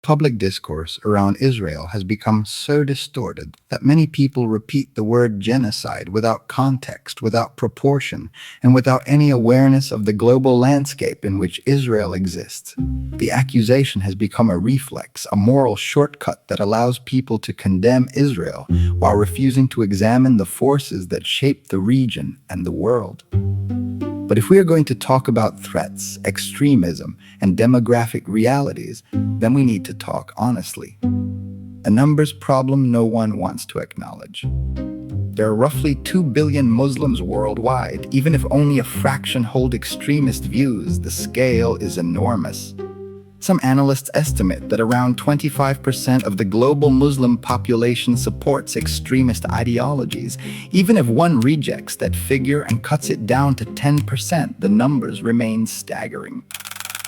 Public discourse around Israel has become so distorted that many people repeat the word genocide without context, without proportion, and without any awareness of the global landscape in which Israel exists. The accusation has become a reflex, a moral shortcut that allows people to condemn Israel while refusing to examine the forces that shape the region and the world. But if we are going to talk about threats, extremism, and demographic realities, then we need to talk honestly. A numbers problem no one wants to acknowledge. There are roughly 2 billion Muslims worldwide. Even if only a fraction hold extremist views, the scale is enormous. Some analysts estimate that around 25% of the global Muslim population supports extremist ideologies. Even if one rejects that figure and cuts it down to 10%, the numbers remain staggering.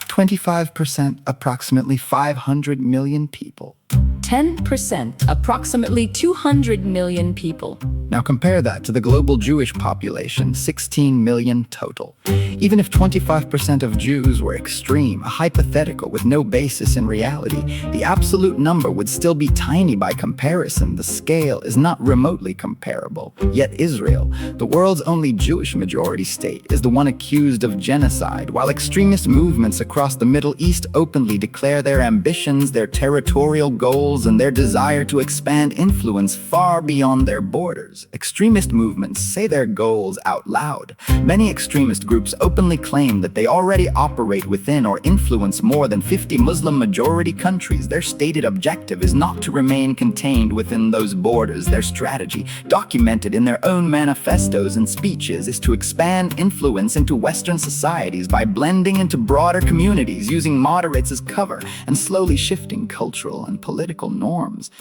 25%, approximately 500 million people. 10%, approximately 200 million people. Now compare that to the global Jewish population, 16 million total. Even if 25% of Jews were extreme, a hypothetical with no basis in reality, the absolute number would still be tiny by comparison. The scale is not remotely comparable. Yet Israel, the world's only Jewish majority state, is the one accused of genocide, while extremist movements across the Middle East openly declare their ambitions, their territorial goals, and their desire to expand influence far beyond their borders. Extremist movements say their goals out loud. Many extremist groups openly claim that they already operate within or influence more than 50 Muslim-majority countries. Their stated objective is not to remain contained within those borders. Their strategy, documented in their own manifestos and speeches, is to expand influence into Western societies by blending into broader communities, using moderates as cover, and slowly shifting cultural and political norms.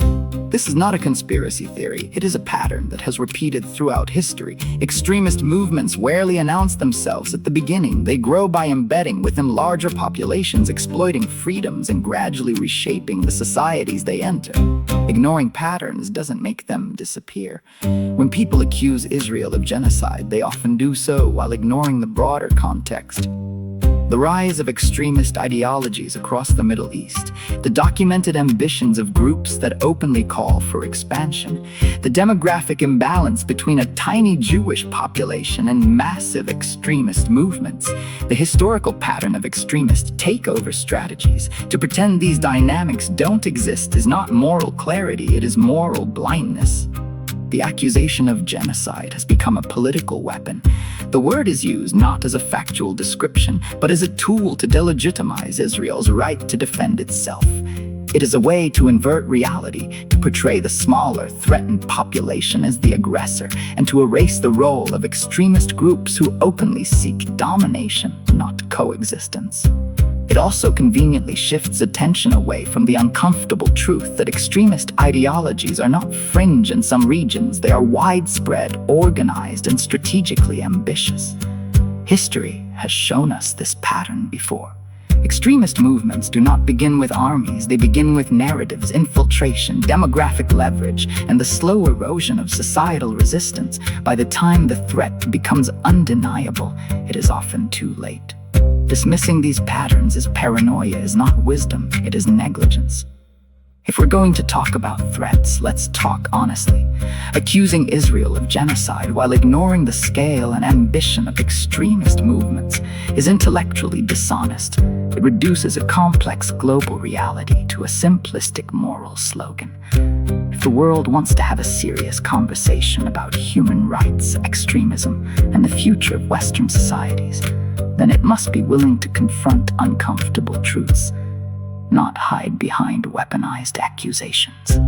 This is not a conspiracy theory. It is a pattern that has repeated throughout history. Extremist movements rarely announce themselves at the beginning. They grow by embedding within larger populations, exploiting freedoms, and gradually reshaping the societies they enter. Ignoring patterns doesn't make them disappear. When people accuse Israel of genocide, they often do so while ignoring the broader context. The rise of extremist ideologies across the Middle East, the documented ambitions of groups that openly call for expansion, the demographic imbalance between a tiny Jewish population and massive extremist movements, the historical pattern of extremist takeover strategies. To pretend these dynamics don't exist is not moral clarity, it is moral blindness. The accusation of genocide has become a political weapon. The word is used not as a factual description, but as a tool to delegitimize Israel's right to defend itself. It is a way to invert reality, to portray the smaller, threatened population as the aggressor, and to erase the role of extremist groups who openly seek domination, not coexistence. It also conveniently shifts attention away from the uncomfortable truth that extremist ideologies are not fringe in some regions. They are widespread, organized, and strategically ambitious. History has shown us this pattern before. Extremist movements do not begin with armies. They begin with narratives, infiltration, demographic leverage, and the slow erosion of societal resistance. By the time the threat becomes undeniable, it is often too late. Dismissing these patterns as paranoia is not wisdom, it is negligence. If we're going to talk about threats, let's talk honestly. Accusing Israel of genocide while ignoring the scale and ambition of extremist movements is intellectually dishonest. It reduces a complex global reality to a simplistic moral slogan. If the world wants to have a serious conversation about human rights, extremism, and the future of Western societies, then it must be willing to confront uncomfortable truths, not hide behind weaponized accusations.